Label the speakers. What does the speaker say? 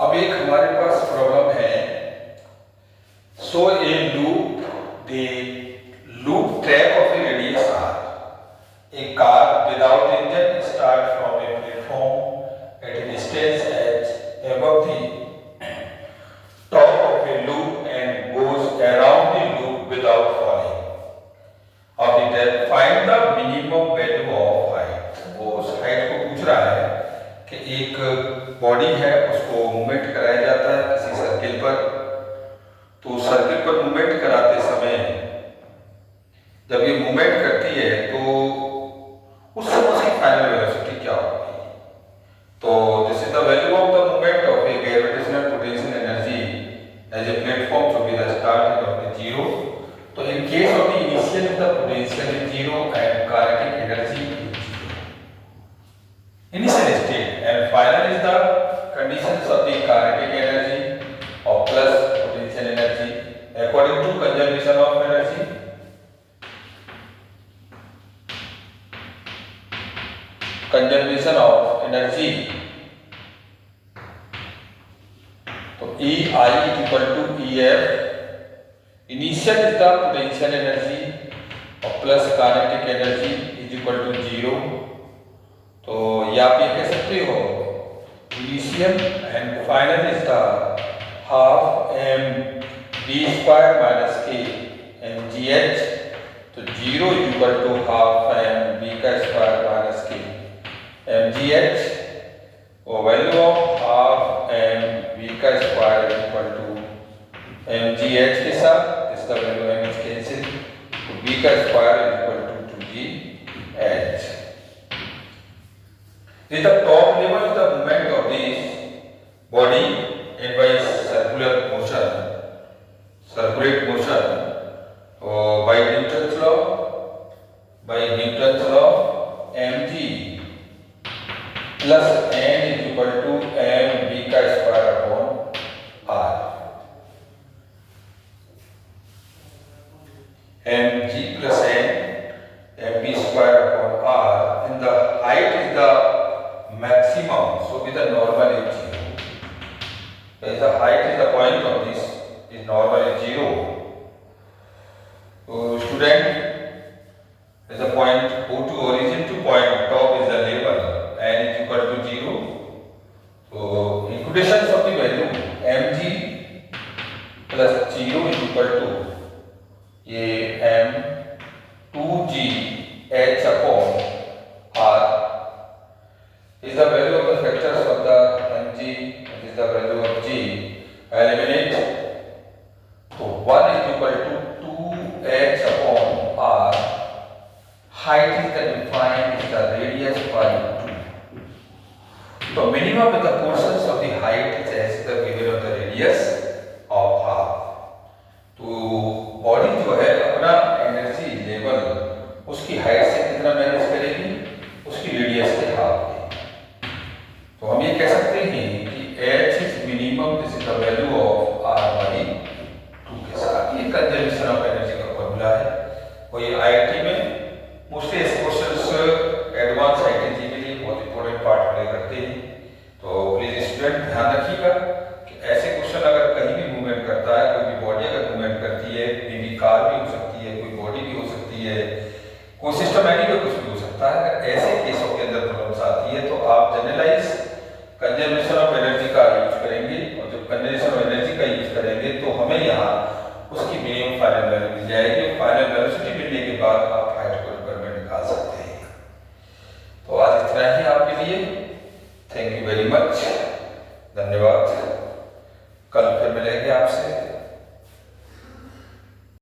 Speaker 1: अब एक हमारे पास प्रॉब्लम है। So a loop the loop track of a radius R, a car without engine starts from a platform at a distance h above the top of a loop and goes around the loop without falling. Of the depth, find the minimum value of height. वो उस height को पूछ रहा है कि एक body है, उसको मूवमेंट कराया जाता है किसी सर्किल पर। तो सर्किल पर मूवमेंट कराते समय जब ये मूवमेंट करती है तो उस समय उसकी फाइनल वेलोसिटी क्या होगी। तो this is the value of the movement of a gravitational potential energy as a platform to be the start of the zero. तो in case of the initial the potential is zero and kinetic energy is zero initial state, and final is the conditions of the kinetic energy और plus potential energy according to conservation of energy. Conservation of energy, तो E I is equal to EF, initial is the potential energy और plus kinetic energy is equal to zero. तो या आप ये कह सकते हो initial and final is the half M B square minus के एम जी एच। तो zero is equal to half M B का स्क्वायर माइनस के एम जी एच और value of half M B का square equal to M G H के साथ इसका value M is cancel, तो बी का square equal to G H. Is the top level of the movement of this body in by circular motion, circulate motion by Newton's law M G plus N is equal to M B का square upon R. M G plus N M B square upon R in the height is the maximum, so with the normal is zero. Is the height is the point of this is normal is zero. तो student is the point O to origin to point top is the level n is equal to 0. So equations of the value mg plus 0 is equal to ये m 2g h upon r is the value of the factors of the mg, is the value of g, eliminate। तो 1 is equal to 2h upon r, height is the defined is the radius by 2. So minimum with the portions of the height is as the given of the radius of half. तो body जो है अपना energy level उसकी height से कितना manage करेगी, उसकी radius के हाफ में। तो हम ये कह सकते हैं कि h is minimum, this is the value of r by 2 के साथ। ये कंजर्वेशन ऑफ एनर्जी का फॉर्मूला है और ये आईआईटी में मोस्टली इस क्वेश्चंस एडवांस आईटीजी के लिए बहुत इंपॉर्टेंट पार्ट प्ले करते हैं। तो प्लीज स्टूडेंट ध्यान रखिएगा कि ऐसे क्वेश्चन अगर कहीं भी मूवमेंट करता है, कोई भी बॉडी अगर मूवमेंट करती है, मे बी कार भी हो सकती है, कोई बॉडी भी हो सकती है, कोई सिस्टमैटिक में कुछ भी हो सकता है, अगर ऐसे केसों के अंदर प्रॉब्लम्स आती है तो आप जनरलाइज कंजर्वेशन ऑफ एनर्जी का यूज करेंगे और जब कंजर्वेशन ऑफ एनर्जी का यूज करेंगे तो हमें यहाँ उसकी मिनिमम फाइनल वैल्यू मिल जाएगी। फाइनल वेलोसिटी मिलने के बाद आप हाइट को निकाल सकते हैं। तो आज इतना ही आपके लिए। थैंक यू वेरी मच, धन्यवाद।